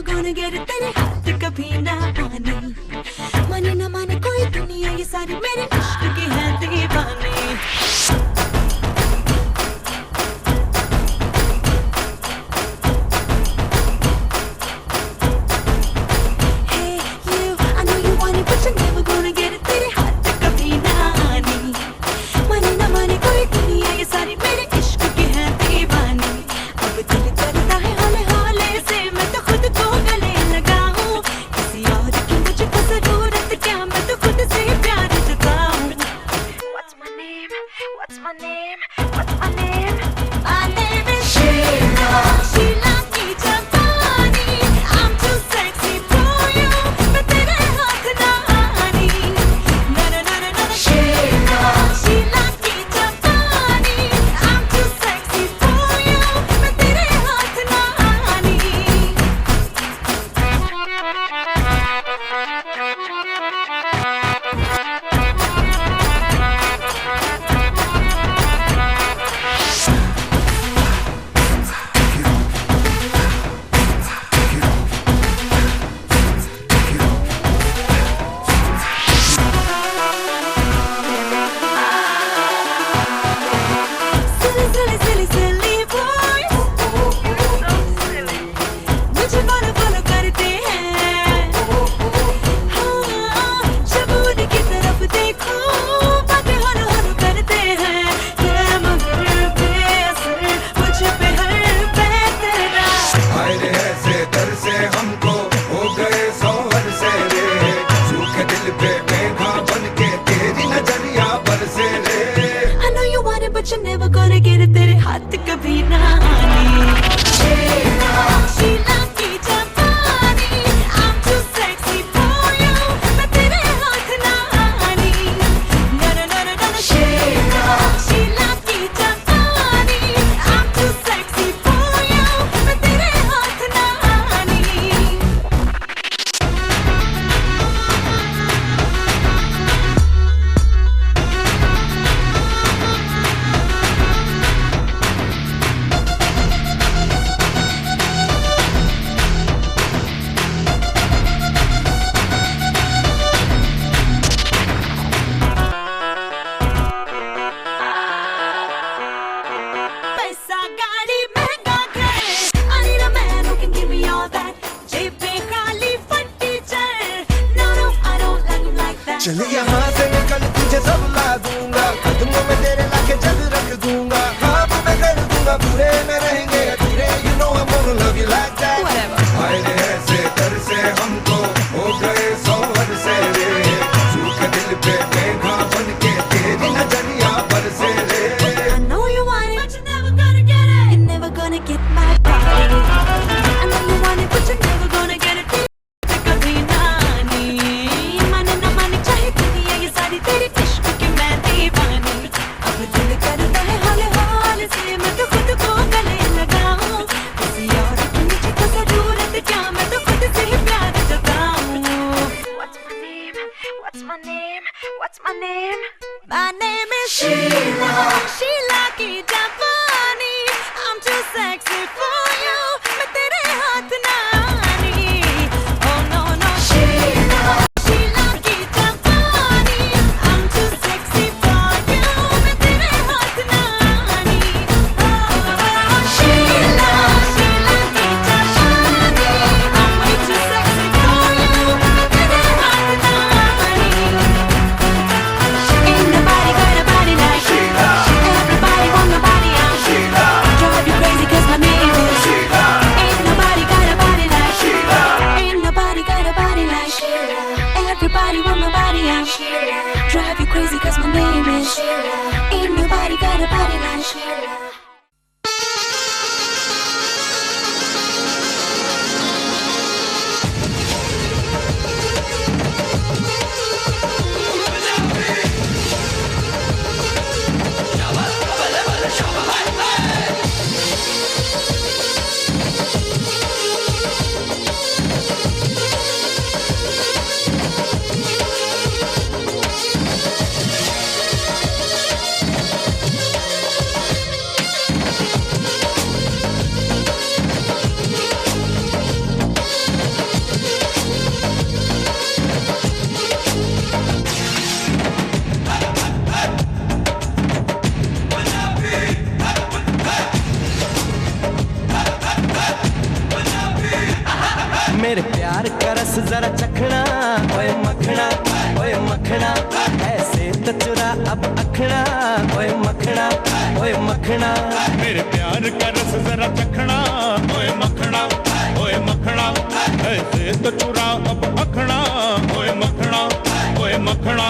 gonna get it तेरे हाथ कभी ना आने माने ना माने कोई दुनिया ये सारी मेरे इश्क की है दीवानी But you're never gonna get it तेरे हाथ कभी ना आने शीला की जवानी I'm too sexy for you मैं तेरे हाथ ना आनी ना ना ना ना ना शीला की जवानी I'm too sexy for you मैं तेरे हाथ ना आनी चल यहाँ से निकल तुझे सब ला दूंगा कदमों में तेरे लाके जग रख दूंगा ख्वाब में कर दूंगा पूरे में रहेंगे अधूरे you know I'm gonna love you like that आए ऐसे कर से हमको हो गए सौवर से रे सूखे दिल पे मेघा बन के तेरी नजरिया बरसे रे I know you want it but you're never gonna get it you're never gonna get my body I know you want it but you're never gonna get it कभी ना आनी माने ना माने चाहे दुनिया ये सारी तेरी इश्क की मैं दीवानी अब दिल करता है हाले हाल से मैं तो खुद को गले लगाऊं किसी और की मुझे तो जरूरत क्या मैं तो खुद से ही प्यार जताऊं What's my name? What's my name? What's my name? My name is Sheila Sheila की जवानी I'm too sexy for you मैं तेरे हाथ ना आनी Oh no no Sheila Sheila की जवानी I'm too sexy for you मैं तेरे हाथ ना आनी Oh Sheila Sheila की जवानी I'm way too sexy for you मैं तेरे हाथ ना आनी Ain't nobody got a body like Sheila Everybody want my body I'm Sheila Drive you crazy cause my name is Sheila Ain't nobody got a body like Sheila Ain't nobody got a body like Sheila Everybody want my body I'm Sheila Drive you crazy cause my name is Sheila Ain't nobody got a body like Sheila रस जरा चखना, ओए मखना, ओए मखना, ऐसे तो चुरा अब अखना, ओए मखना, ओए मखना। मेरे प्यार का रस जरा चखना, ओए मखना, ओए मखना, ऐसे तो चुरा अब अखना, ओए मखना, ओए मखना।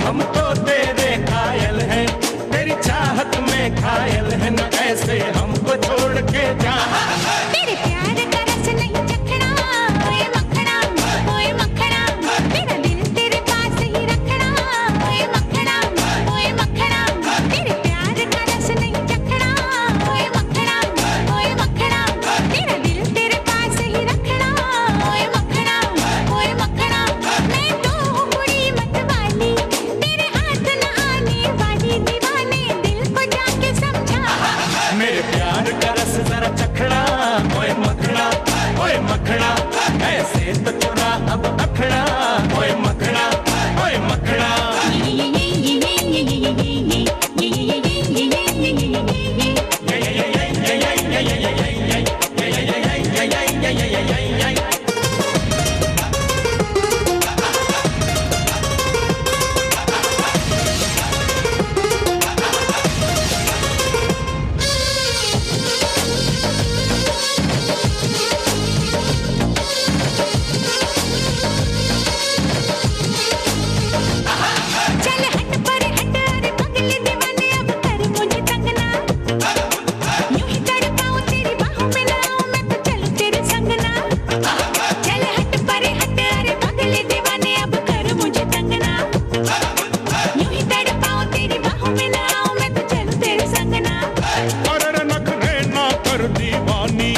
हम तो तेरे कायल हैं, तेरी चाहत में घायल है, न ऐसे हमको छोड़ के जा। तेरे प्यार का रस नहीं चखना, ओए मखना, ओए मखना, मेरा दिल तेरे पास ही रखना, ओए मखना, ओए मखना। तेरे प्यार का रस नहीं चखना, ओए मखना, ओए मखना, मेरा दिल तेरे पास ही रखना, ओए मखना, ओए मखना। मैं तो हूँ बुरी मत वाली, तेरे हाथ न आने वाली, दीवाने दिल को जाके समझा। मेरे प्यार का रस जरा चखना, ओए मखना, ओए मखना, ऐसे तो चुरा अब अखना, ओए मखना, ओए मखना। चल हट पर हट, अरे पगले दीवाने अब कर मुझे तंग ना। यूं ही तड़पाऊं तेरी बाहों में ना आऊं मैं तो चलूं तेरे संग ना। चल हट पर हट, अरे पगले दीवाने अब कर मुझे तंग ना। यूं ही तड़पाऊं तेरी बाहों में ना आऊं मैं तो चलूं तेरे संग ना। अरे नखरे ना कर दीवानी,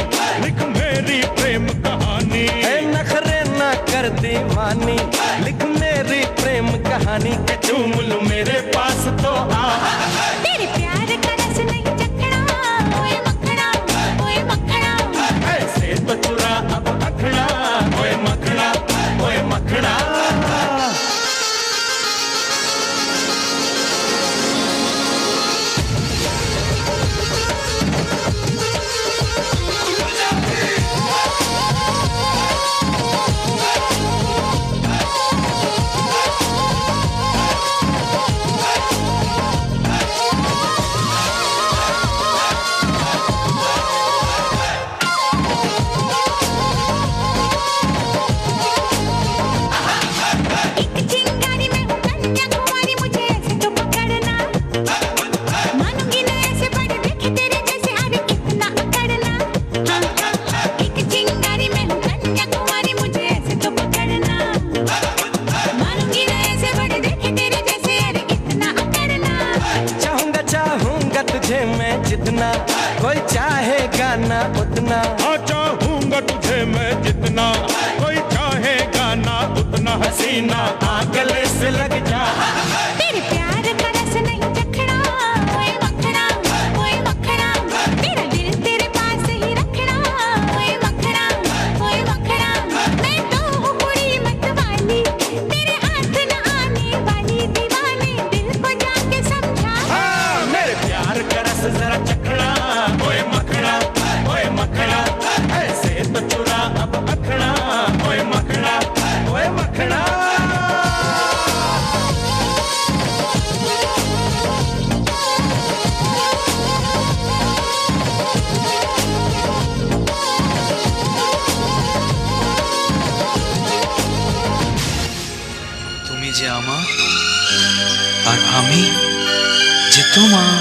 लिख मेरी प्रेम कहानी। ए नखरे ना कर दीवानी, लिख मेरी प्रेम कहानी, के चूम लूं मेरे पास तो आ। तेरे प्यार का रस नहीं चखना, ओए मखना, ओए मखना। ऐसे तो चुरा अब अखना, ओए मखना, ओए मखना। एक चिंगारी में हूँ कन्याकुमारी, मुझे ऐसे तो पकड़ना। मानूंगी न ऐसे बड़े देखे तेरे जैसे, अरे कितना अकड़ना। हाँ हाँ हाँ, एक चिंगारी में हूँ कन्याकुमारी, मुझे ऐसे तो पकड़ना। मानूंगी न ऐसे बड़े देखे तेरे जैसे, अरे कितना अकड़ना। चाहूंगा चाहूंगा तुझे मैं जितना, कोई चाहेगा ना उतना। हाँ चाहूंगा तुझे मैं जितना, कोई चाहेगा ना उतना। हसीना आ गले से लग जा। तेरे प्यार का रस नहीं चखना, ओए मखना, ओए मखना, मेरा दिल तेरे पास ही रखना, ओए मखना, ओए मखना। मैं तो हूँ बुरी मत वाली, तेरे हाथ न आने वाली, दीवाने दिल को जाके समझा। हाँ, मेरे प्यार का रस जरा चखना, ओए मखना, ओए मखना, ऐसे तो चुरा अब अखना, ओए मखना, ओए मखना। তুমি যে আমার আর আমি যে তোমার।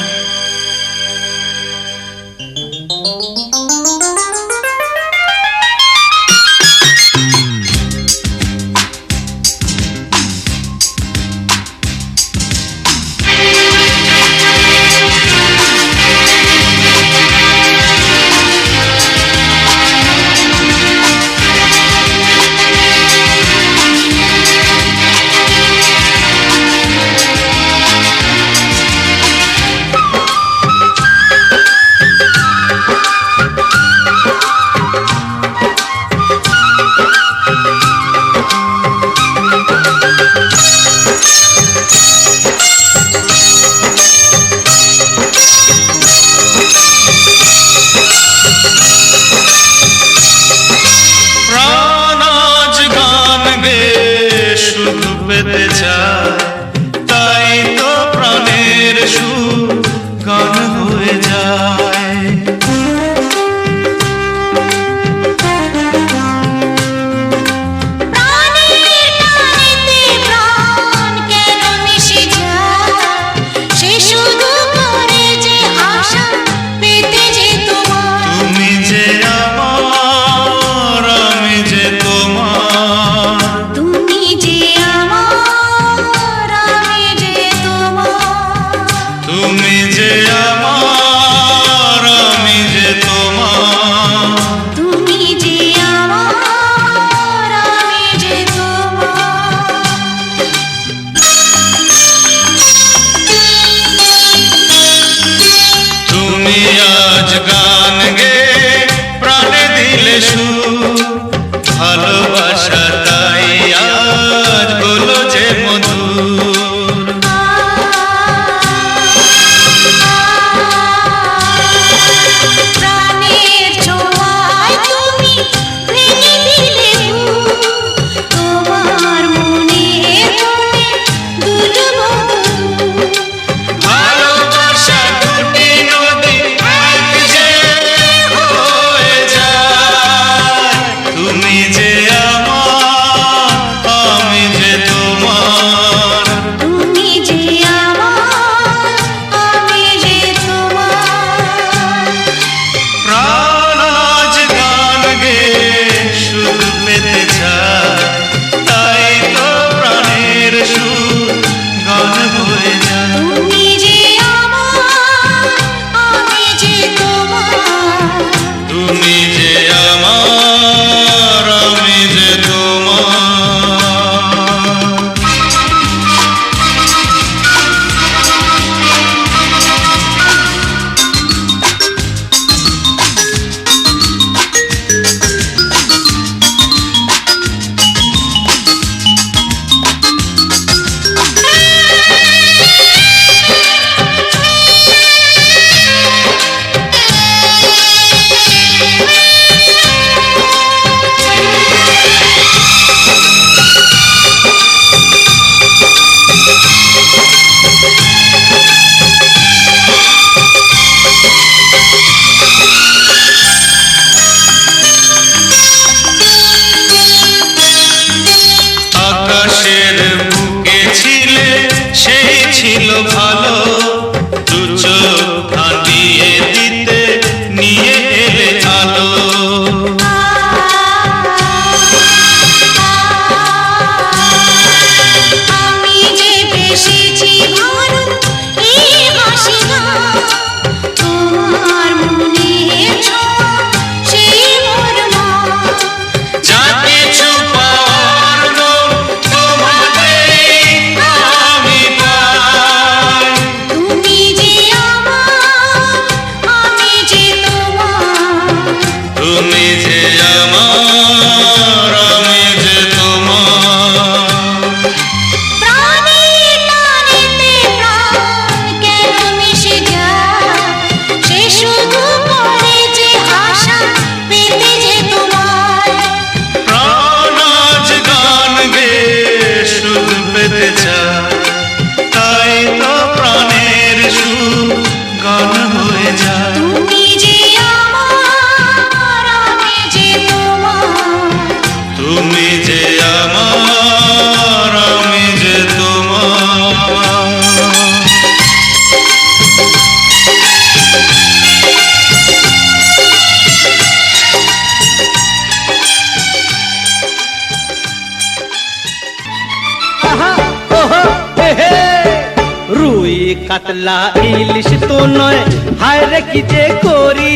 কাতলা ইলিশ তো নয়, হায় রে কি যে করি।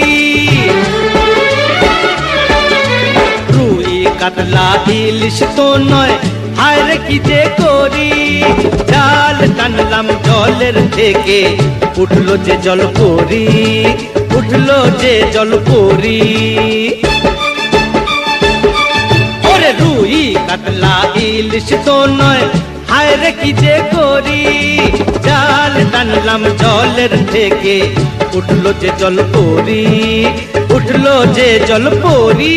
রুই কাতলা ইলিশ তো নয়, হায় রে কি যে করি। জাল টানলাম জলের থেকে, উঠলো যে জল পরি, উঠলো যে জল পরি। ওরে রুই কাতলা ইলিশ তো নয়, হায় রে কি যে করি। জাল টানলাম জলের থেকে, উঠলো যে জল পরি, উঠলো যে জল পরি।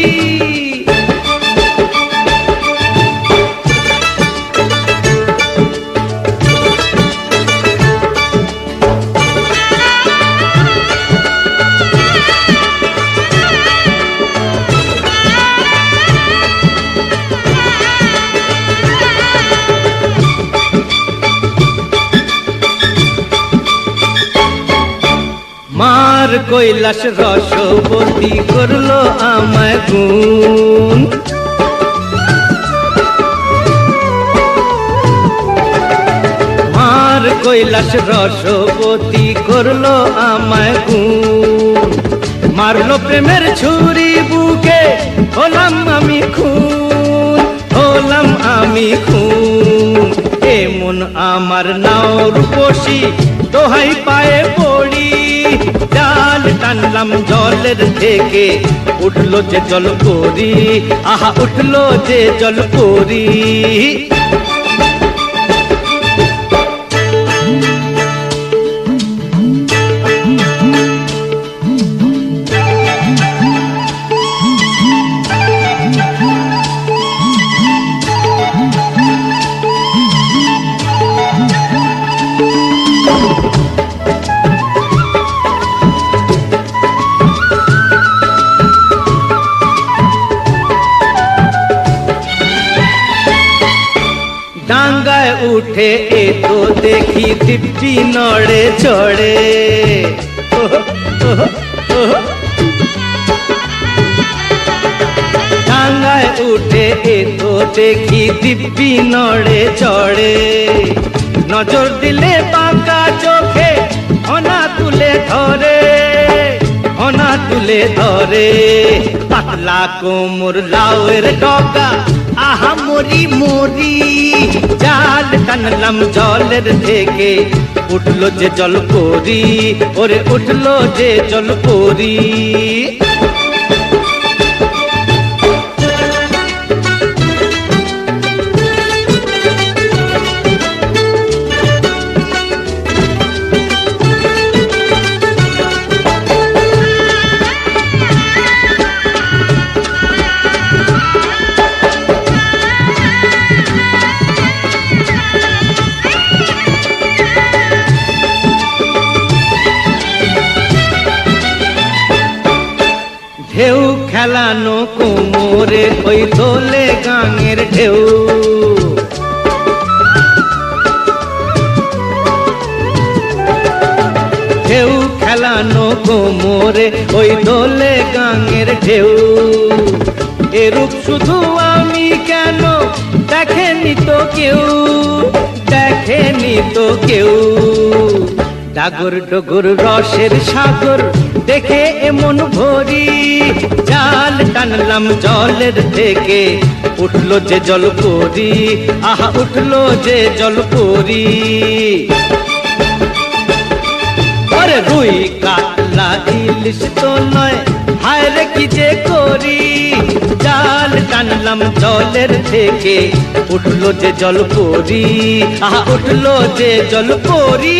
মার কৈলাস রসবতী করলো আমায় গুণ। মার কৈলাস রসবতী করলো আমায় গুণ। মারলো প্রেমের ছুরি বুকে, হলাম আমি খুন, হলাম আমি খুন। এমন আমার নাও রূপসী, দোহাই পায়ে পড়ি। জাল টানলাম জলের থেকে, উঠলো যে জল পরি, আহা উঠলো যে জল পরি। ডাঙ্গায় উঠে এ তো দেখি দিব্যি নড়ে চড়ে। ডাঙ্গায় উঠে এ তো দেখি দিব্যি নড়ে চড়ে। নজর দিলে বাঁকা চোখে অনা তুলে ধরে, অনা তুলে ধরে। পাতলা কোমর লাউয়ের ডগা, আহা মরি মরি। জাল টানলাম জলের থেকে, উঠলো যে জল পরি, ওরে উঠলো যে জল পরি। ঢেউ খেলানো কোমরে, ওই দোলে গাঙের ঢেউ। ঢেউ খেলানো কোমরে, ওই দোলে গাঙের ঢেউ। এরূপ শুধু আমি কেন, দেখেনি তো কেউ, দেখেনি তো কেউ। ডাগর ডগর রসের সাগর, দেখে এমন ভরি। জাল টানলাম জলের থেকে, উঠলো যে জল পরি, আহা উঠলো যে জল পরি। ওরে রুই কাতলা ইলিশ তো নয়, হায় রে কি যে করি। জাল টানলাম জলের থেকে, উঠলো যে জল পরি, আহা উঠলো যে জল পরি।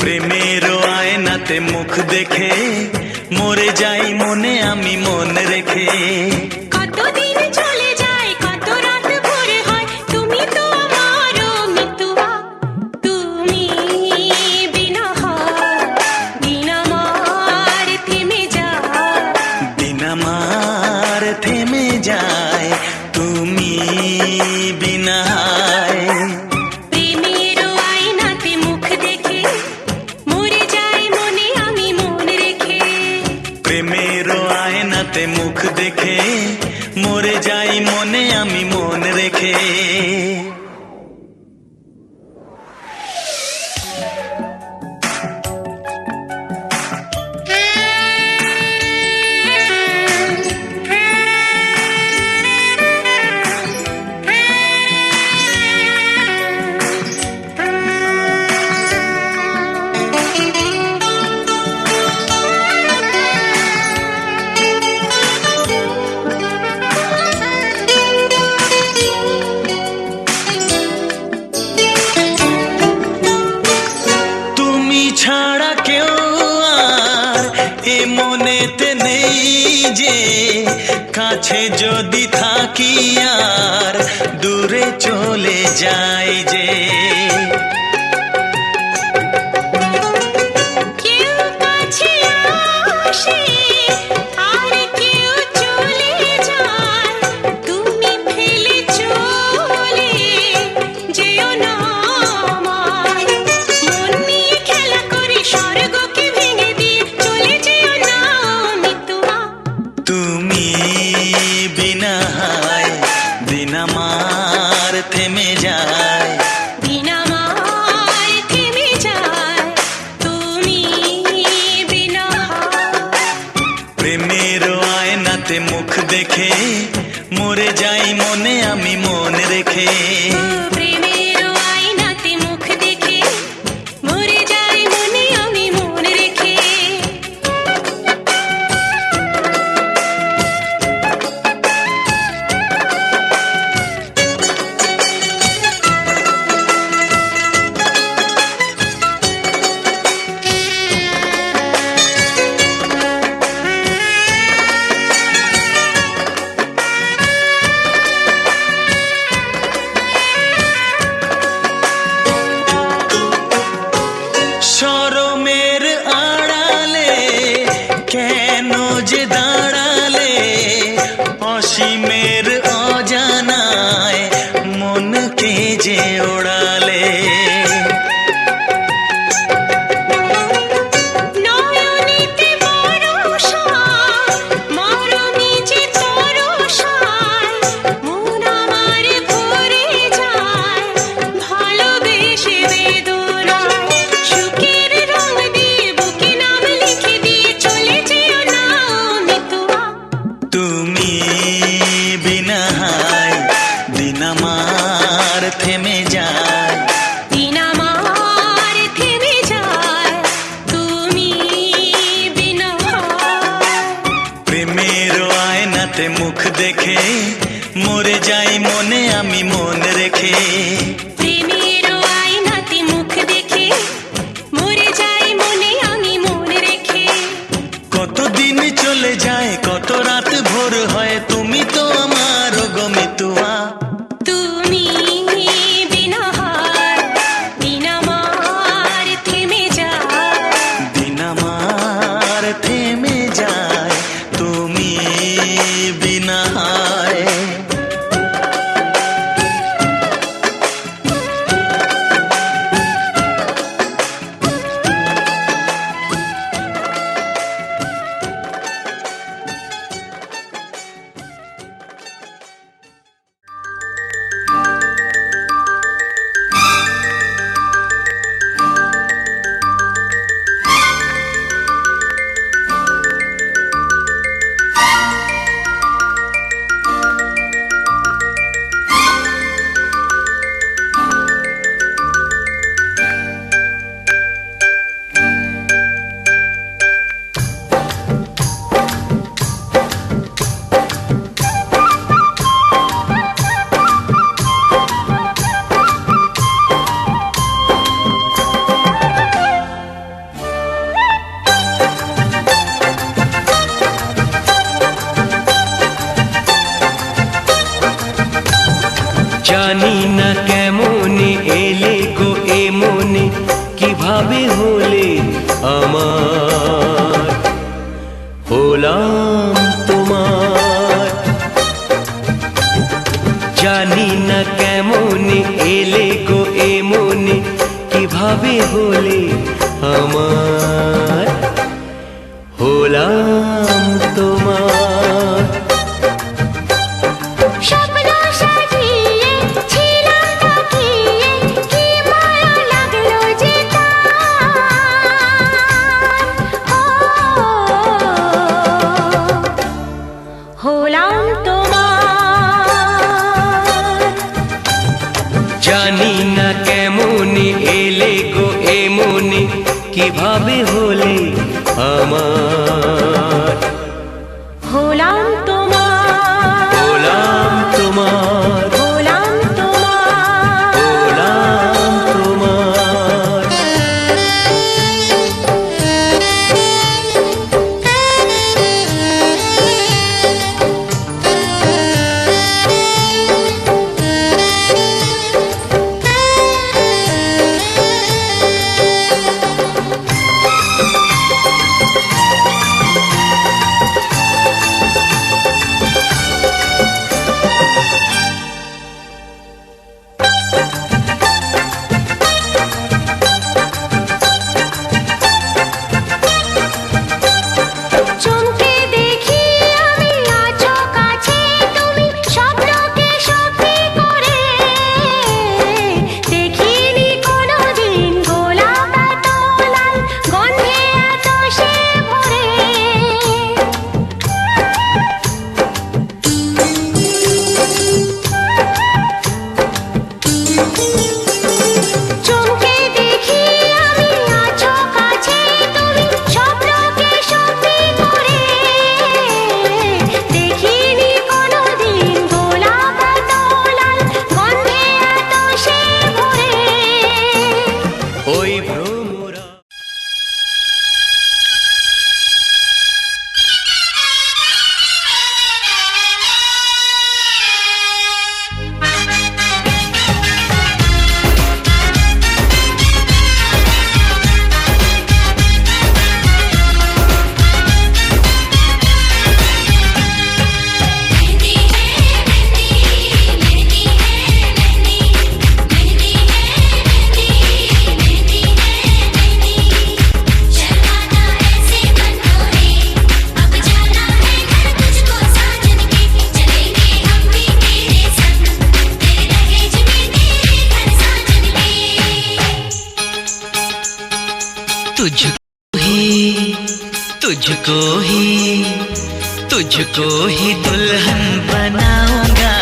প্রেমের আয়নাতে মুখ দেখে মরে যাই মনে আমি মন রেখে। কতদিন চলে যায় কত রাত ভোর হয় তুমি তো আমার মিতুয়া তুমি বিনা হয় দিন আমার থেমে যায় দিন আমার থেমে যায় তুমি বিনা। প্রেমের আয়নাতে মুখ দেখে মরে যায় মনে আমি মন রেখে। প্রেমের আয়নাতে মুখ দেখে মরে যাই মনে আমি মন রেখে। তুমি ছাড়া কেউ আর এ মনেতে নেই যে, কাছে যদি থাকি আর দূরে চলে যাই যে। কেউ কাছে আসে আর কেউ চলে যায় তুমি ফেলে চলে যেও না আমায়। মন নিয়ে খেলা করে স্বর্গকে ভেঙে দিয়ে চলে যেও না মিতুয়া তুমি বিনা দিন আমার থেমে যায়। দিন আমার থেমে যায় তুমি বিনা। প্রেমের আয়নাতে মুখ দেখে মরে যাই মনে আমি মন রেখে। প্রেমের আয়নাতে মুখ দেখে মরে যায় মনে আমি মন রেখে। শরমের আড়ালে কেন যে দাঁড়ালে, অসীমের অজানায় মনকে যে ওড়ালে। নয়নেতে বরষা মরমে যে তরসায় মন আমার ভরে যায় ভালোবেসে বেদনায়। সুখের রং দিয়ে বুকে নাম লিখে দিয়ে চলে যেও না মিতুয়া তুমি বিনা দিন আমার থেমে যায়। দিন আমার থেমে যায় তুমি বিনা। প্রেমের আয়নাতে মুখ দেখে মরে যাই মনে আমি মন রেখে। প্রেমের আয়নাতে মুখ দেখে মরে যায় মনে আমি মন রেখে। কতদিন চলে যায় কত রাত ভোর হয় তুমি তো আমার গো মিতুয়া। তুমি বিনা দিন আমার থেমে যায় দিন আমার থেমে যায় তুমি বিনা। হলে আমার হলাম তোমার। জানি না কেমন এলে গো এমনে, কিভাবে হলে আমার হলাম তোমার। স্বপ্ন সাজিয়ে ছিলাম তাকিয়ে, কি মায়া লাগলো যে তার। হলাম তোমার। জানি না কেমন এলে গো এমনে, কিভাবে হলে আমার হলাম তোমার। হলাম তোমার। হলাম তোমার। হলাম তোমার। চমকে দেখি আমি আছো কাছে তুমি, স্বপ্নকে সত্যি করে। দেখিনি কোনোদিন গোলাপ এত লাল, গন্ধে এত সে ভরে। চমকে দেখি আমি আছো কাছে তুমি, স্বপ্নকে সত্যি করে। দেখিনি কোনোদিন গোলাপ এত লাল, গন্ধে এত সে ভরে। ওই ভ্রমরা मेहंदी है मेहंदी, मेहंदी है मेहंदी, मेहंदी है मेहंदी, मेहंदी है मेहंदी। शर्माना ऐसे मन मोहे, अब जाना है घर तुझको साजन के। चलेंगे हम भी तेरे संग, तेरे दहेज में तेरे घर साजन के। तुझको ही तुझको ही दुल्हन बनाऊंगा,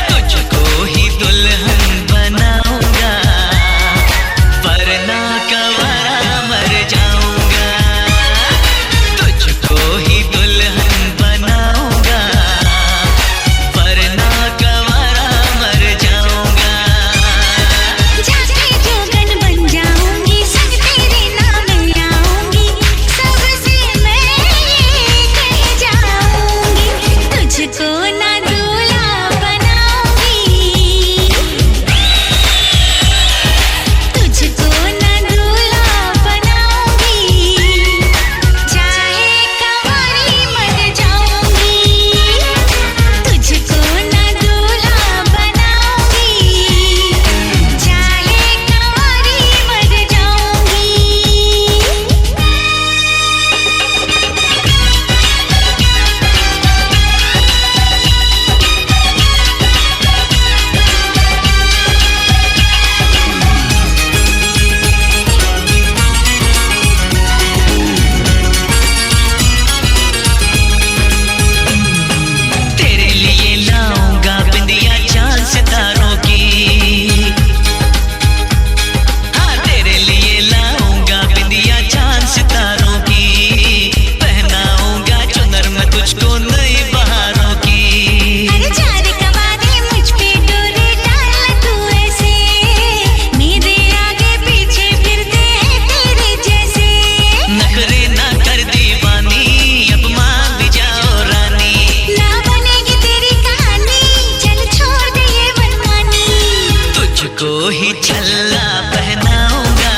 तुझको ही दुल्हन बनाऊंगा, वरना कवरा मर जाऊंगा। तुझको ही दुल्हन बनाऊंगा, वरना कवरा मर जाऊंगा। जाके जोगन बन जाऊंगी, संग तेरे नाम आऊंगी, सबसे मैं ये कह जाऊंगी। छल्ला पहनाऊंगा,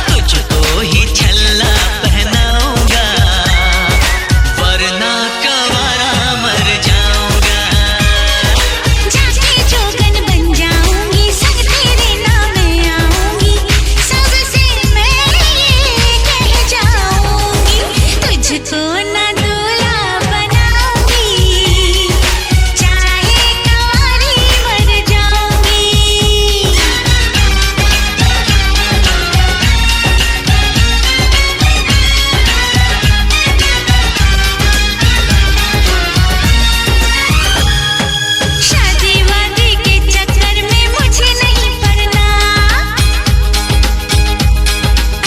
तुझको ही छल्ला पहनाऊंगा, वरना कवारा मर जाऊंगा। जाके जोगन बन जाऊंगी, संग तेरे नाम आऊंगी, सबसे मैं ये कह जाऊंगी, तुझको ना दूल्हा बनाऊंगी, चाहे कुंवारी मर जाऊंगी। शादी वादी के चक्कर में मुझे नहीं पड़ना,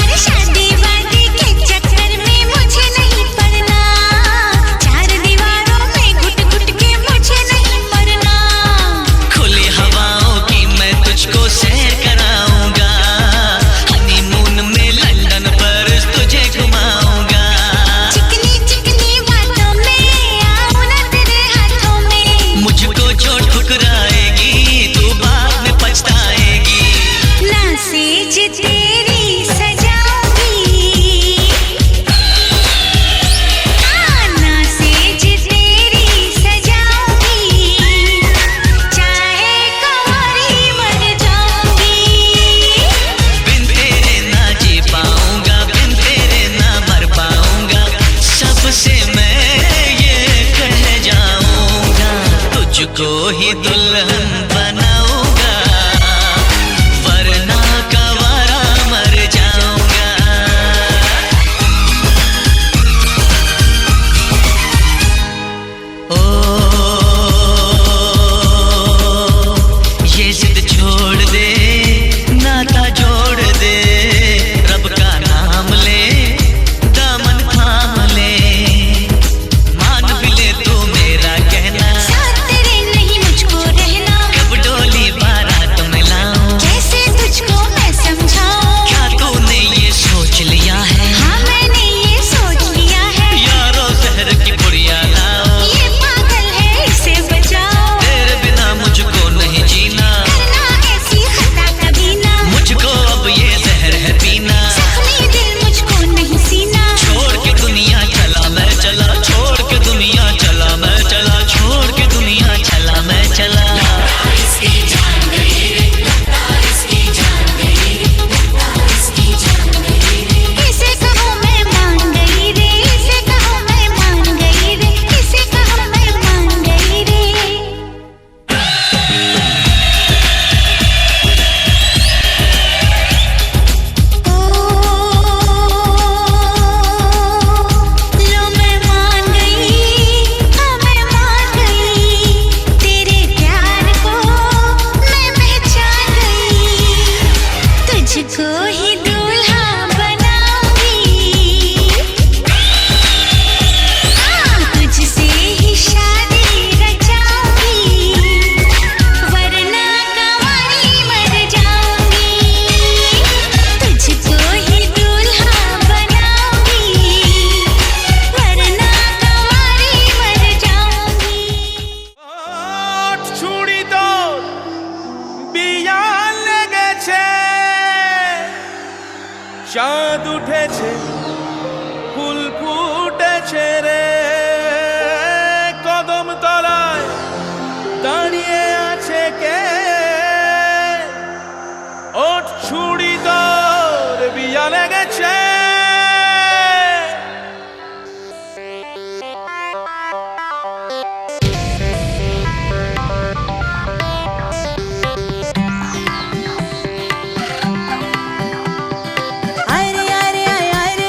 अरे शादी वादी के चक्कर में मुझे नहीं पड़ना, चार दीवारों में घुट घुट के मुझे नहीं मरना। खुली हवाओं की मैं तुझको सैर कराऊंगा, हनीमून में लंदन पर तुझे घुमाऊंगा। चिकनी चिकनी बातों में आऊं ना तेरे हाथों में, मुझको जो ठुकराएगी तू बाद में पछताएगी। ना सेज तेरी सजाऊंगी, ना सेज तेरी सजाऊंगी, चाहे कुंवारी मर जाऊंगी। बिन तेरे ना जी पाऊंगा, बिन तेरे ना मर पाऊंगा, सबसे मैं ये कह जाऊंगा, तुझको ही दुल्हन बनाऊंगा, वरना कवारा मर जाऊंगा। ओ ये जिद छोड़ दे, नाता जोड़ दे, रब का नाम ले, दामन थाम ले, मान भी ले तू मेरा कहना, साथ तेरे नहीं मुझको रहना, कब डोली बारात में लाऊं, कैसे तुझको मैं समझाऊं। क्या तूने ये सोच लिया है, हाँ मैंने ये सोच लिया है, यारो जहर की पुड़िया लाओ, ये पागल है इसे बचाओ, तेरे बिना मुझको नहीं जीना, करना ऐसी खता कभी ना, मुझको अब ये जहर है पीना। जख्मी दिल मुझको नहीं सीना, छोड़ के दुनिया चला मैं चला, छोड़ के दुनिया चला मैं चला, छोड़ के दुनिया चला मैं चला। इसे कहो मैं मान गई रे, इसे कहो मैं मान गई रे, इसे कहो मैं मान गई रे। लो मैं मान गई, हाँ मैं मान गई, तेरे प्यार को मैं पहचान गई, तुझको ही दूल्हा बनाऊंगी, तुझसे ही शादी रचाऊंगी, वरना कुंवारी मर जाऊंगी, तुझको ही दूल्हा बनाऊंगी, वरना कुंवारी मर जाऊंगी। ছুরি তোর বিয়া লেগেছে, চাঁদ উঠেছে, ফুল ফুটেছে রে, কদম তলায় দাঁড়িয়ে আছে কে, ওঠ ছুরি তোর বিয়া লেগেছে। आय रे आय रे आय आय रे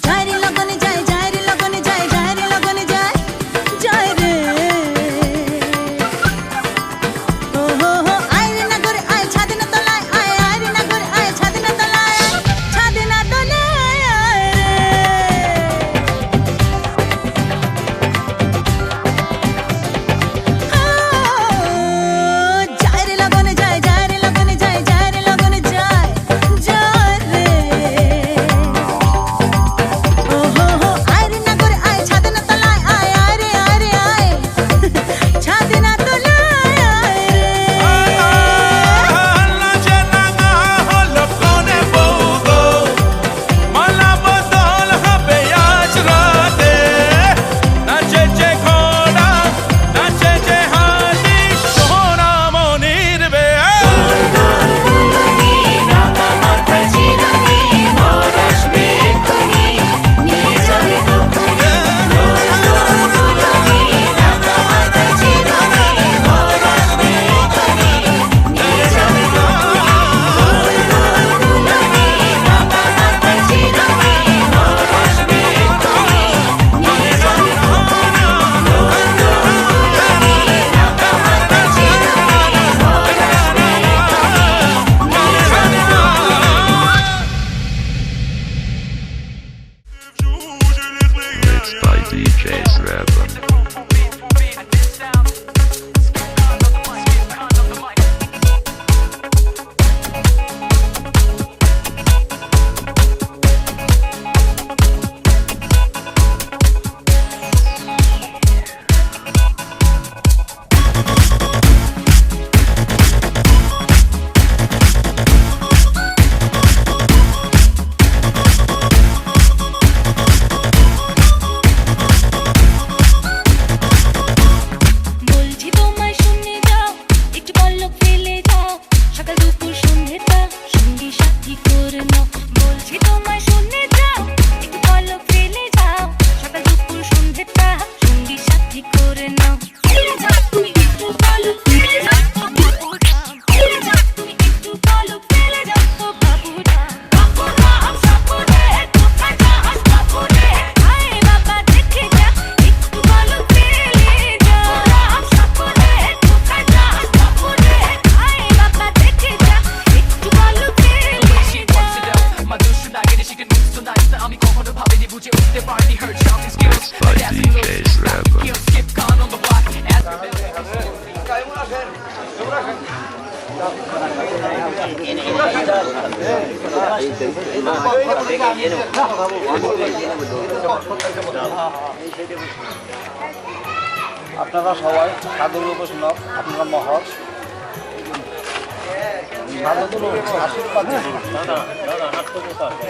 যায় রে লগনে যায় যায় রে লগনে যায় যায় রে লগনে যায় যায় রে ও হো হো আয় রে না করে আয় ছাদে না তলায় আয় আয় রে না করে আয় ছাদে না তলায় ছাদে না তলায় আয় রে যায় রে লগনে যায় যায় রে লগনে যায় যায় রে লগনে যায় যায় রে ও হো হো আয় রে না করে আয় ছাদে না তলায় আয় আয় রে আয় ছাদে না তলায় আয় রে নাচে রাঙা হলো কোনে বউ গো, মালা বদল হবে আজ রাতে। নাচেছে ঘোড়া, নাচেছে হাতি, সোনা মনির বে। by DJ's Rapper. বলছি তোমায় শুনে যাও একটু পলক ফেলে যাও সকাল দুপুর সন্ধ্যেটা সঙ্গী সাথী করে নাও বলছি তোমায় শুনে যাও একটু পলক ফেলে যাও সকাল দুপুর সন্ধ্যেটা সঙ্গী সাথী করে নাও তুমি একটু পলক ফেলে যাও তুমি একটু পলক ফেলে যাও তো বাবুরা বাবুরা হাম সাপুরে তোকা জাহাজ বাবুরে আয় বাবা দেখে যা একটু পলক ফেলে যাও হাম সাপুরে তোকা জাহাজ বাবুরে আয় বাবা দেখে যা একটু পলক ফেলে যাও By DJ's Rapper. আপনারা সবাই সাধুর উপাসনক, আপনারা মহৎ সাধুগুলো আশীর্বাদ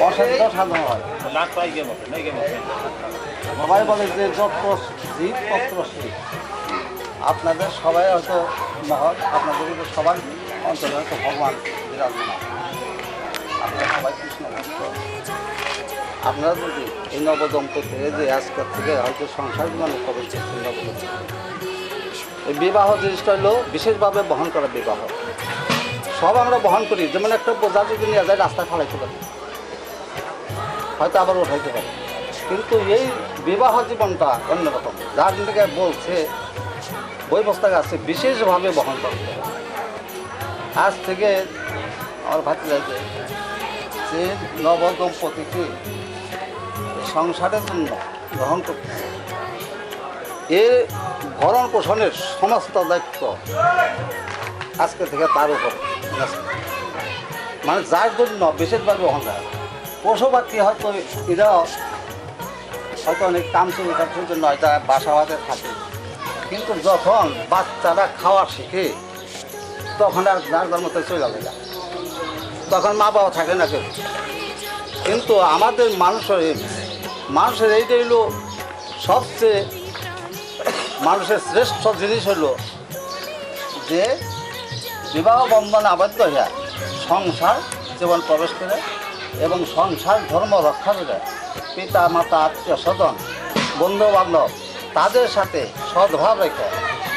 অসাধ্য সাধন হয়। সবাই বলে যে যত জীব তত্র শিব। আপনাদের সবাই হয়তো মহৎ, আপনাদের কিন্তু সবার অন্তরে হয়তো ভগবান বিরাজমান। আপনারা সবাই কৃষ্ণ ভক্ত। আপনারা যদি এই নবদম্পতি যে আজকের থেকে হয়তো সংসার জীবনে প্রবেশ করছেন নবদম্পতি, এই বিবাহ জিনিসটা হলো বিশেষভাবে বহন করা বিবাহ। সব আমরা বহন করি, যেমন একটা বোঝা যদি নিয়ে যায় রাস্তায় ফালাইতে পারি, হয়তো আবার উঠাইতে পারি, কিন্তু এই বিবাহ জীবনটা অন্যরকম। যার দিকে বলছে বই পুস্তকে আছে বিশেষভাবে বহন করতে হবে। আজ থেকে আমার ভাবতে যাচ্ছে যে নবদম্পতিকে সংসারের জন্য গ্রহণ করতে হবে। এর ভরণ পোষণের সমস্ত দায়িত্ব আজকে থেকে তার উপর, মানে যার জন্য বিশেষভাবে বহন করা। পশু পাখি হয়তো এরা হয়তো অনেক কাম চুরির জন্য হয়তো বাসাবাদে থাকে, কিন্তু যখন বাচ্চারা খাওয়া শিখে তখন আর যার যার মতো চলে যায়, তখন মা বাবা থাকে না কেউ। কিন্তু আমাদের মানুষের এইটা হলো সবচেয়ে মানুষের শ্রেষ্ঠ জিনিস হলো যে বিবাহ বন্ধনে আবদ্ধ হইয়া সংসার জীবন প্রবেশ করে এবং সংসার ধর্ম রক্ষা করে পিতা মাতা আত্মীয় স্বজন বন্ধু বান্ধব তাদের সাথে সদ্ভাব রেখে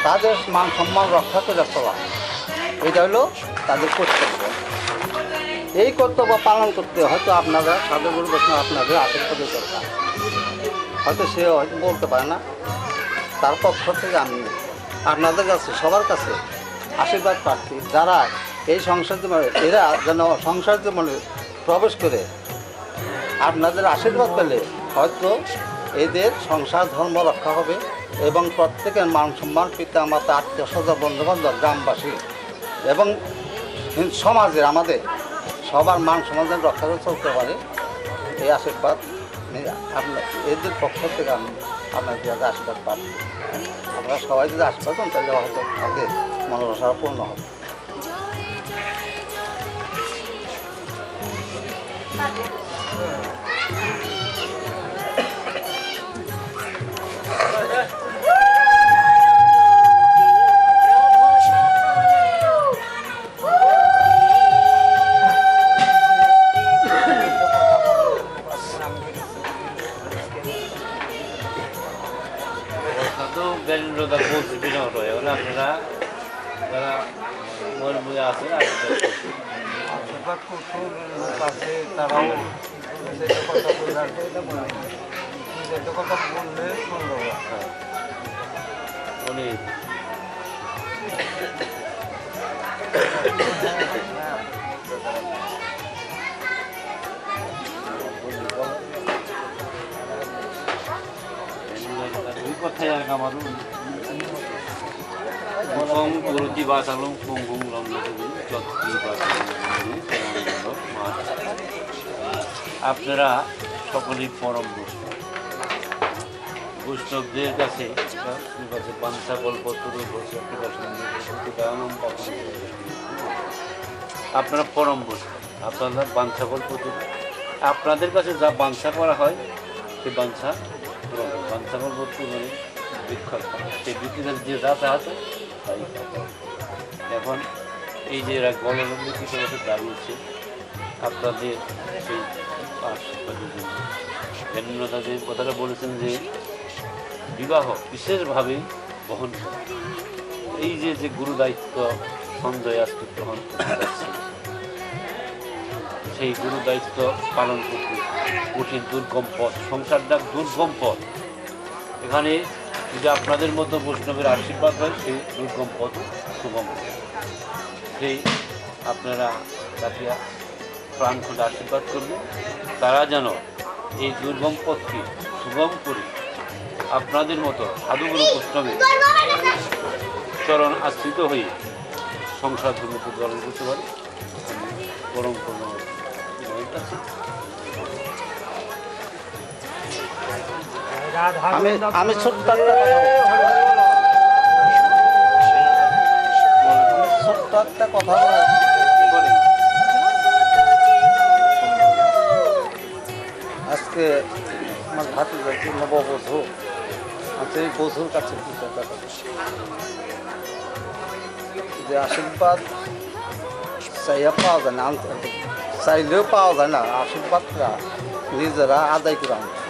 তাদের মান সম্মান রক্ষা করে চলা, এটা হলো তাদের কর্তব্য। এই কর্তব্য পালন করতে হয়তো আপনারা সাধু গুরু বৈষ্ণব আপনাদের আশীর্বাদের দরকার। হয়তো সে হয়তো বলতে পারে না, তার পক্ষ থেকে আমি আপনাদের কাছে সবার কাছে আশীর্বাদ প্রার্থী, যারা এই সংসার জীবনে এরা যেন সংসার জীবনে প্রবেশ করে আপনাদের আশীর্বাদ পেলে হয়তো এদের সংসার ধর্ম রক্ষা হবে এবং প্রত্যেকের মান সম্মান, পিতা মাতা, আত্মীয় স্বজন, বন্ধুবান্ধব, গ্রামবাসী এবং সমাজের আমাদের সবার মান সম্মান রক্ষা করে চলতে পারে। এই আশীর্বাদ আপনার এদের পক্ষ থেকে আমি আপনাদের কাছে আশীর্বাদ পাচ্ছি। আপনারা সবাই যদি আশীর্বাদ পান তাহলে হয়তো তাদের মনোবাসা পূর্ণ হবে। আপনারা যারা মরমুখে আছেন আশীর্বাদ করতে লোক আছে, তারাও কথা বলে কথা বললে সুন্দর। উনি দুই কথাই আর আমার প্রথম গুরুজি বাসালং পঙ্গুং রমজানি চত্রি আপনারা সকলেই পরম বৈষ্ণব। বৈষ্ণবদের কাছে বাঞ্ছা কল্পতরু আপনারা পরম বৈষ্ণব, আপনারা বাঞ্ছা কল্পতরু। আপনাদের কাছে যা বাঞ্ছা করা হয় সে বাঞ্ছা বাঞ্ছা কল্পতরু মানে বিখ্যাত, সেই বিখ্যাত যে যা আছে তাই। এখন এই যে এরা গললম্বী কিছু বছর দাঁড়িয়েছে আপনাদের সেই আশীর্বাদের জন্য। জ্ঞানীনতাদের কথাটা বলেছেন যে বিবাহ বিশেষভাবে বহন করে। এই যে যে গুরু দায়িত্ব সঞ্জয় আজকে গ্রহণ করতে যাচ্ছে, সেই গুরু দায়িত্ব পালন করতে কঠিন দুর্গম পথ, সংসারটা দুর্গম পথ। এখানে যদি আপনাদের মতো বৈষ্ণবের আশীর্বাদ হয় সেই দুর্গম পথ সুগম হবে। সেই আপনারা তাকে প্রাণ খুলে আশীর্বাদ করবেন, তারা যেন এই দুর্গম পথকে সুগম করে আপনাদের মতো সাধুগুরু বৈষ্ণবের চরণ আশ্রিত হয়ে সংসার ধর্মকে গ্রহণ করতে পারে। পরম পূর্ণ আছে। আমি ছোট্ট একটা কথা আজকে আমার ভাতি যাচ্ছি নববধূ, আজকে এই বধূর কাছে যে আশীর্বাদ চাইয়া পাওয়া যায় না, চাইলেও পাওয়া যায় না, আশীর্বাদটা নিজেরা আদায় করে আনছে।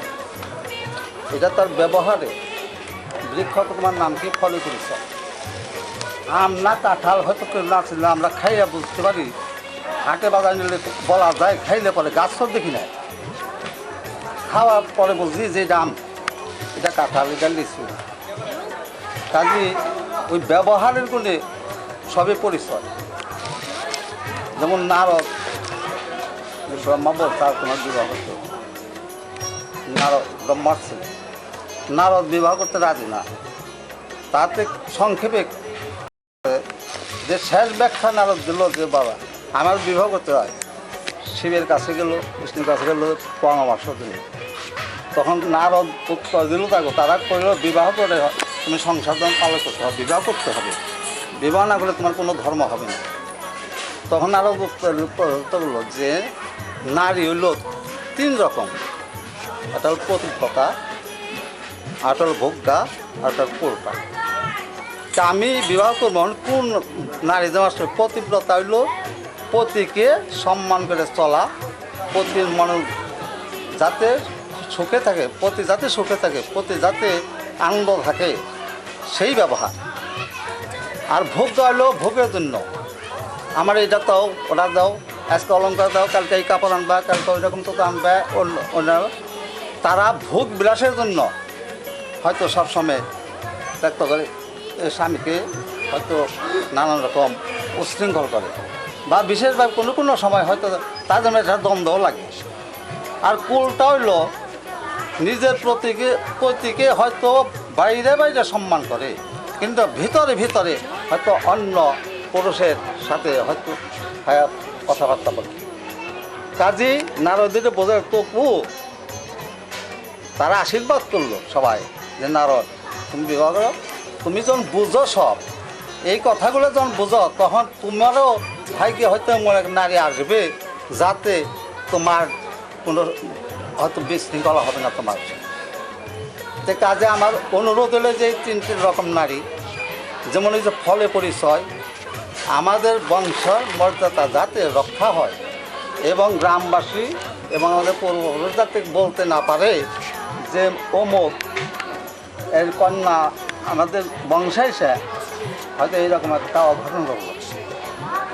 এটা তার ব্যবহারে বৃক্ষ তোমার নাম কি ফলে করেছে। আম না কাঁঠাল হয়তো কেউ না ছিল, আমরা খাইয়া বুঝতে পারি। হাটে বাজার নিলে বলা যায়, খাইলে পরে গাছ সব দেখি না, খাওয়ার পরে বুঝি যে এটা আম, এটা কাঁঠাল, এটা লিচু। কাজে ওই ব্যবহারের গুণে সবই পরিচয়। যেমন নারদ ব্রহ্মা তার তোমার বিবাহ করতে, নারদ ব্রহ্মার ছিল, নারদ বিবাহ করতে রাজি না। তাতে সংক্ষেপে যে শেষ ব্যাখ্যা নারদ দিল যে বাবা আমার বিবাহ করতে হয়, শিবের কাছে গেল, বিষ্ণুর কাছে গেল পরামর্শ দিল। তখন নারদ উত্তর দিল তাকে, তারা করল বিবাহ করে তুমি সংসার পালন করতে হবে, বিবাহ করতে হবে, বিবাহ না করলে তোমার কোনো ধর্ম হবে না। তখন নারদ উত্তর বলল যে নারী হইল 3 রকম, একটা হল পতিব্রতা, একটা হল ভোগ্যা, আর একটা হল পুরোটা। তা আমি বিবাহ করবো কোন নারী? যেমন পতিব্রতা হইল পতিকে সম্মান করে চলা, পতির মনে যাতে সুখে থাকে, পতি যাতে সুখে থাকে, পতি যাতে আনন্দ থাকে, সেই ব্যবহার। আর ভোগ হইল ভোগের জন্য, আমার এটা দাও, ওটা দাও, আজকে অলঙ্কার দাও, কালকে এই কাপড় আনবা, কালকে ওই রকম তো আনবে অন্য। তারা ভোগ বিলাসের জন্য হয়তো সবসময় ব্যক্ত করে স্বামীকে হয়তো নানান রকম উচ্ছৃঙ্খল করে, বা বিশেষভাবে কোনো কোনো সময় হয়তো তার জন্য একটা দ্বন্দ্বও লাগে। আর কুলটা হইল নিজের প্রতিকে হয়তো বাইরে বাইরে সম্মান করে, কিন্তু ভিতরে ভিতরে হয়তো অন্য পুরুষের সাথে হয়তো কথাবার্তা বলে। কাজী নারদের বোঝার তবু তারা আশীর্বাদ করলো সবাই যে নারদ তুমি বিবাহ করো, তুমি যখন বুঝো সব এই কথাগুলো যখন বুঝো তখন তোমারও ভাইকে হয়তো এমন এক নারী আসবে যাতে তোমার কোনো হয়তো বিশৃঙ্খলা হবে না তোমার। তো কাজে আমার অনুরোধ হলো যে 3 রকম নারী, যেমন এই যে ফলে পরিচয়, আমাদের বংশের মর্যাদা যাতে রক্ষা হয় এবং গ্রামবাসী এবং আমাদের পূর্বপুরুষ যাতে বলতে না পারে যে অমুক এর কন্যা আমাদের বংশে এসে হয়তো এইরকম একটা অঘটন ঘটল।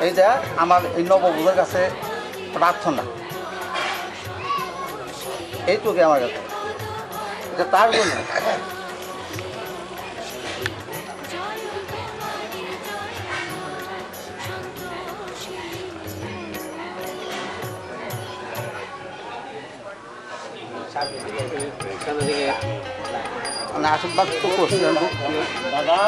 এইটা আমার এই নববধূর কাছে প্রার্থনা, এইটুকু আমার কাছে, এটা তার জন্য। মানে আশীর্বাদ তো করছি দাদা,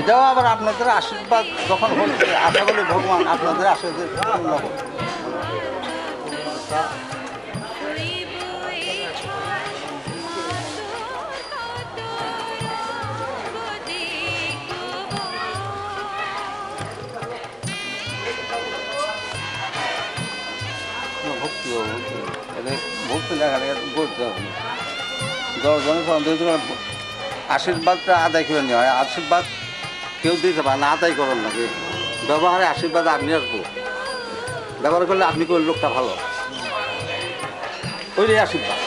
এটাও আবার আপনাদের আশীর্বাদ যখন হচ্ছে, আশা করি ভগবান আপনাদের আশীর্বাদ পূর্ণ করবে। ভক্তি ভক্তি দেখা বলতে হবে না, আশীর্বাদটা আদায় করে নেওয়া হয়। আশীর্বাদ কেউ দিতে পারে না, আদায় করেন নাকি ব্যবহারে আশীর্বাদ আপনি আসবো, ব্যবহার করলে আপনি করলে লোকটা ভালো, ওই আশীর্বাদ।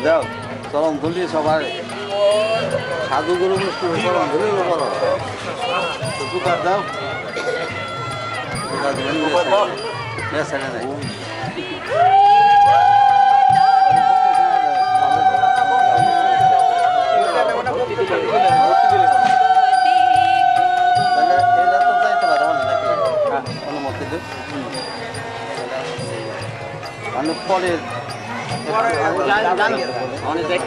যাও চরম ধুলি সবাই সাধু গুরু চরম ধুলি করো, যাও অনুমতি দেব মানে পরের অনেক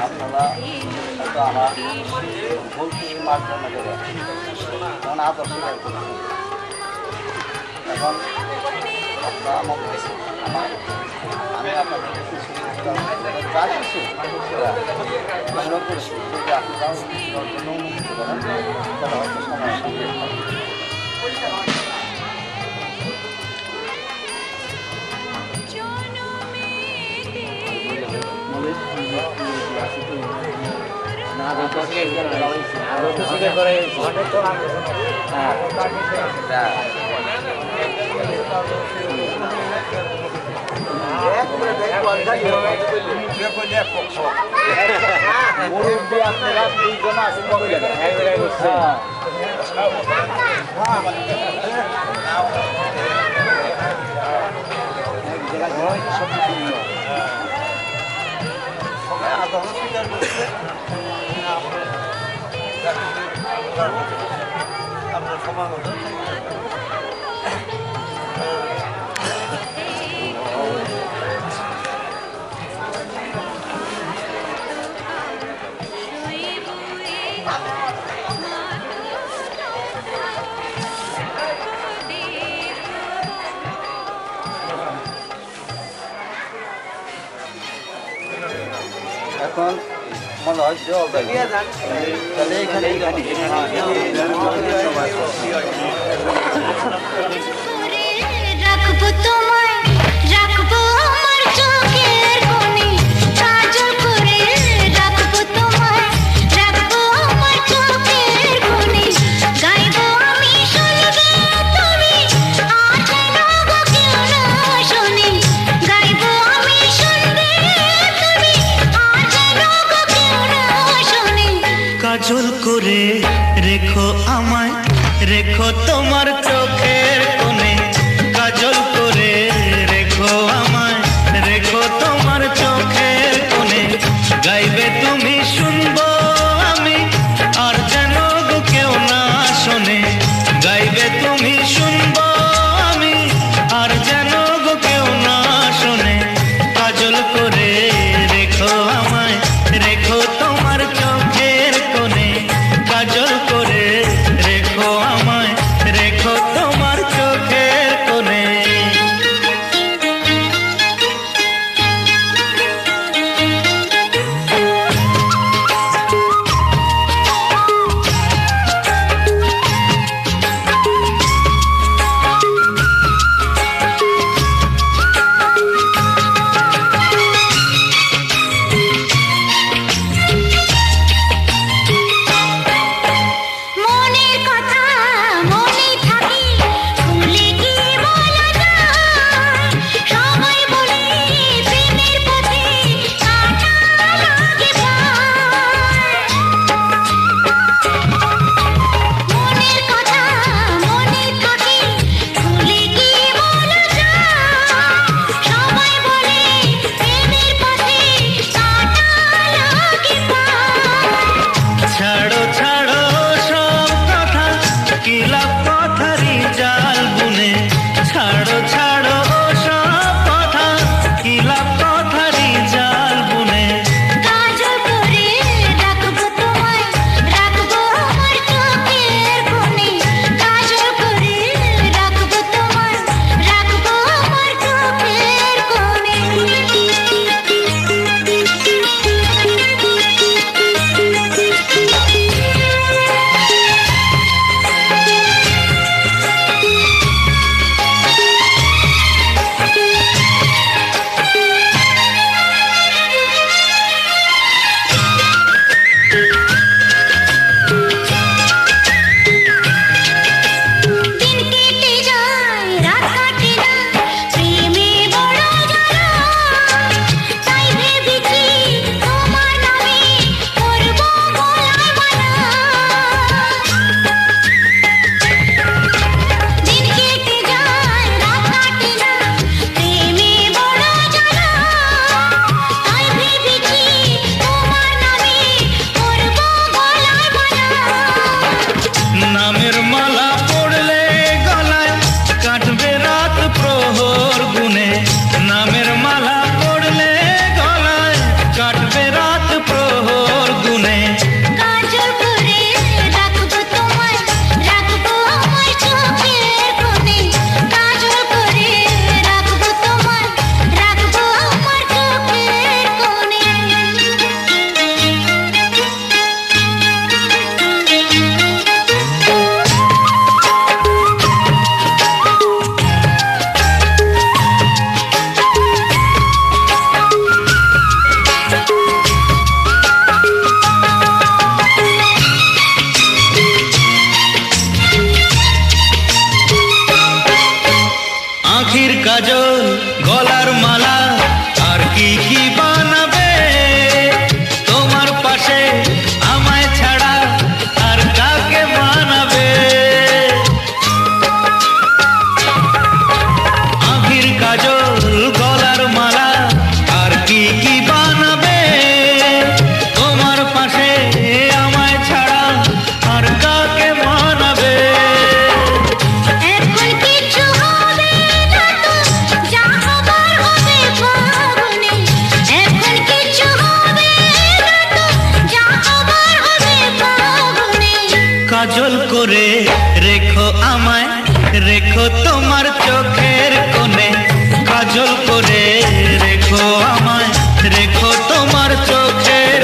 আপনারা আমার ভুল কিছু মার্জন করে এখন আদর্শ এখন আমি আপনাদের কিছু যা কিছু সংগ্রহ করেছি যদি আপনারাও অনুমতি করেন তাহলে হয়তো সমস্যা মুরব্বী আপনারা 2 জন আছেন আপনার সমান এখন মনে হয় যে তাহলে এখানে রাখবো তোমায়, রাখবো আমার চোখের কোণে, কাজল করে রাখবো তোমায়, রাখবো আমার চোখের কোণে, গাইবো আমি শুনবে তুমি, আর যেন গো কেউ না শোনে, গাইবো আমি শুনবে তুমি, আর যেন গো কেউ না শোনে। কাজল করে রেখো আমায়, রেখো তোমার চোখের কোণে, কাজল করে রেখো আমায়, রেখো তোমার চোখের কোণে, গাইবে তুমি শুনবো আমি, আর যেন গো কেউ না শোনে, গাইবে তুমি শুনবো আমি, আর যেন গো কেউ না শোনে, কাজল করে রেখো আমায়, রেখো তোমার চোখের কোণে, কাজল করে রেখো আমায়, রেখো তোমার চোখের কোণে। মনের কথা মনে থাকি, খুলে কি বলা যায়, সবাই বলে প্রেমের পথে কাটা লাগে পায়। মনের কথা মনে থাকি, খুলে কি বলা যায়, সবাই বলে প্রেমের পথে কাটা লাগে পায়। ছাড়ো ছাড়ো সব কথা, কি লাভ কথারই জাল বুনে, ছাড়ো ছাড়ো সব কথা, কি লাভ কথারই জাল বুনে। কাজল করে রাখবো তোমায়, রাখবো আমার চোখের কোণে, কাজল করে রাখবো তোমায়, রাখবো আমার চোখের কোণে। দিন কেটে যায় রাত কাটে না, প্রেমে বড় জ্বালা, তাই ভেবেছি তোমার নামে করব গলায় মালা। দিন কেটে যায় রাত কাটে না, প্রেমে বড় জ্বালা, তাই ভেবেছি তোমার নামে করব গলায় মালা। নামের মালা পড়লে গলায় কাটবে রাত প্রহর গুনে, নামের মালা পড়লে গলায় কাটবে রাত প্রহর গুনে। কাজল করে রাখবো তোমায়, রাখবো আমার চোখের কোণে, কাজল করে রাখবো তোমায়, রাখবো আমার চোখের কোণে। আখির কাজল গলার মালা আর কি কি বানাবে, তোমার পাশে আমায় ছাড়া আর কাকে বানাবে। আখির কাজল গলার মালা আর কি কি বানাবে, তোমার পাশে আমায় ছাড়া আর কাকে বানাবে। এখন কিছু হবে না তো, যা হবার হবে ফাগুনে, এখন কিছু হবে না তো, যা হবার হবে ফাগুনে। কাজল করে রেখো আমায়, রেখো তোমার চোখের কোণে, কাজল করে রেখো আমায়, রেখো তোমার চোখের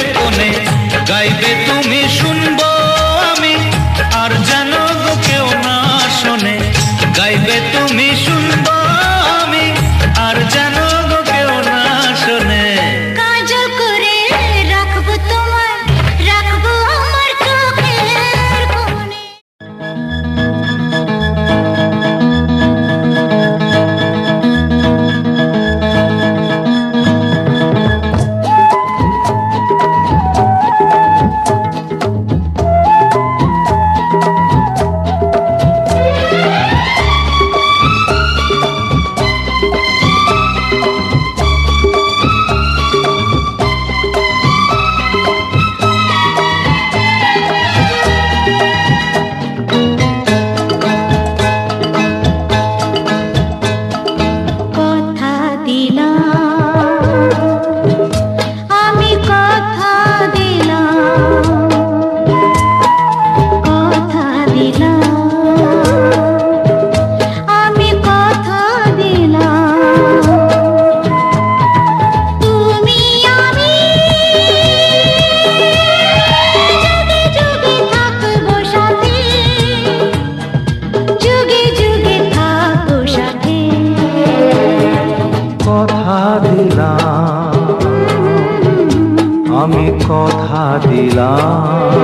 কথা দিলাম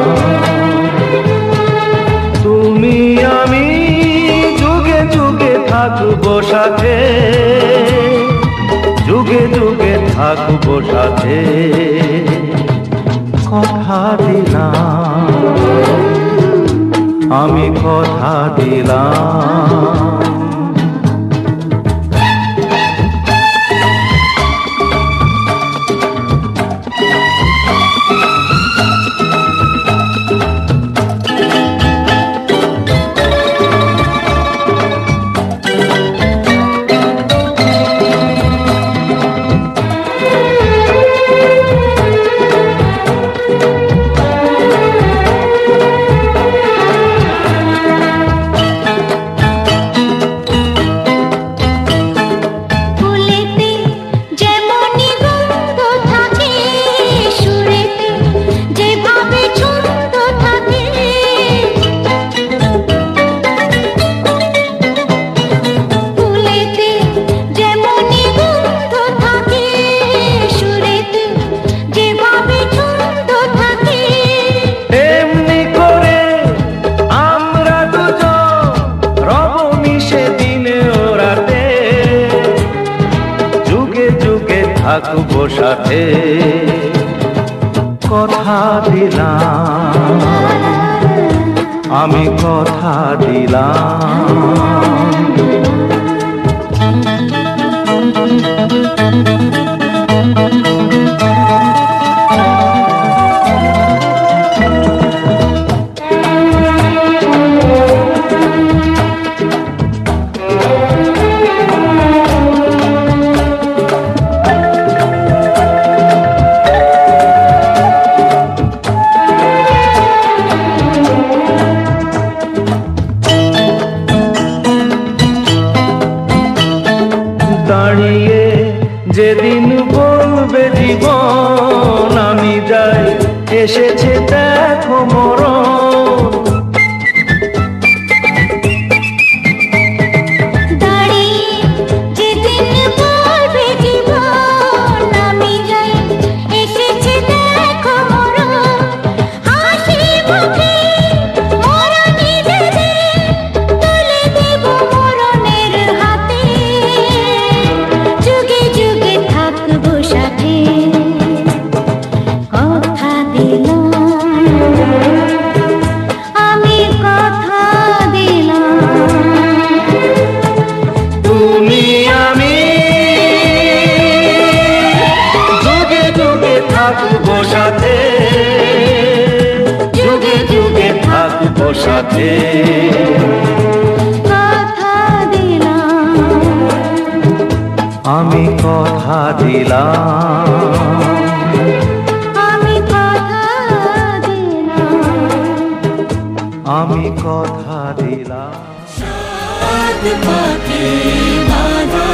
তুমি আমি যুগে যুগে থাকবো সাথে, যুগে যুগে থাকবো সাথে, কথা দিলাম আমি কথা দিলাম। ফুলেতে যেমনই গন্ধ থাকে, সুরেতে যেভাবে ছন্দ থাকে, ফুলেতে যেমনই গন্ধ থাকে, সুরেতে যেভাবে ছন্দ থাকে, এমনি করে আমরা দুজন রব মিশে দিনে ও রাতে, যুগে যুগে থাকবো সাথে, কথা দিলাম আমি কথা দিলাম। দাঁড়িয়ে যেদিন বলবে জীবন আমি যাই, এসেছে দেখো মরণ, দাঁড়িয়ে যেদিন বলবে জীবন আমি যাই, এসেছে দেখো মরণ, হাসি মুখে মোরা নিজেদের তুলে দেব মরণের হাতে, যুগে যুগে থাকবো সাথে, কথা দিলাম আমি কথা দিলাম। তুমি আমি যুগে যুগে থাকবো সাথে, যুগে যুগে থাকবো সাথে, কথা দিলাম আমি কথা দিলাম। আমি কথা দিলাম। আমি কথা দিলাম। সাত পাকে বাঁধা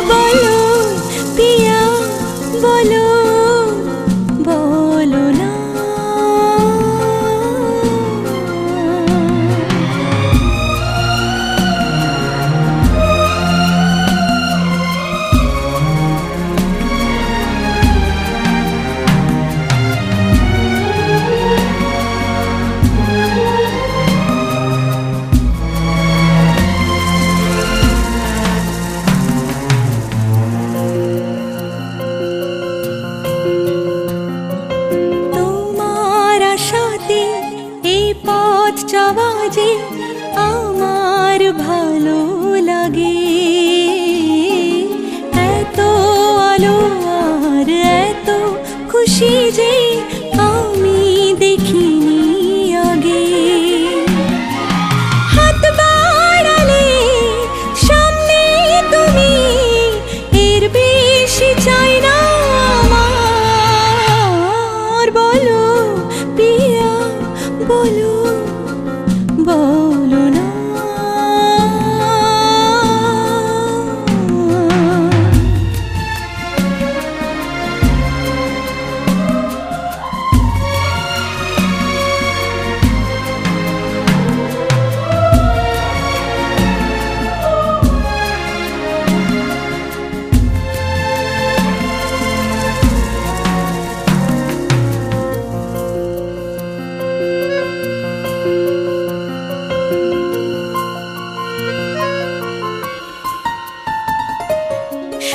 বলো পিয়া বলো বলো না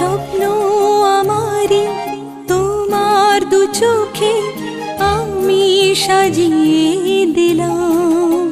স্বপ্ন আমারি তোমার দু চোখে আমি সাজিয়ে দিলাম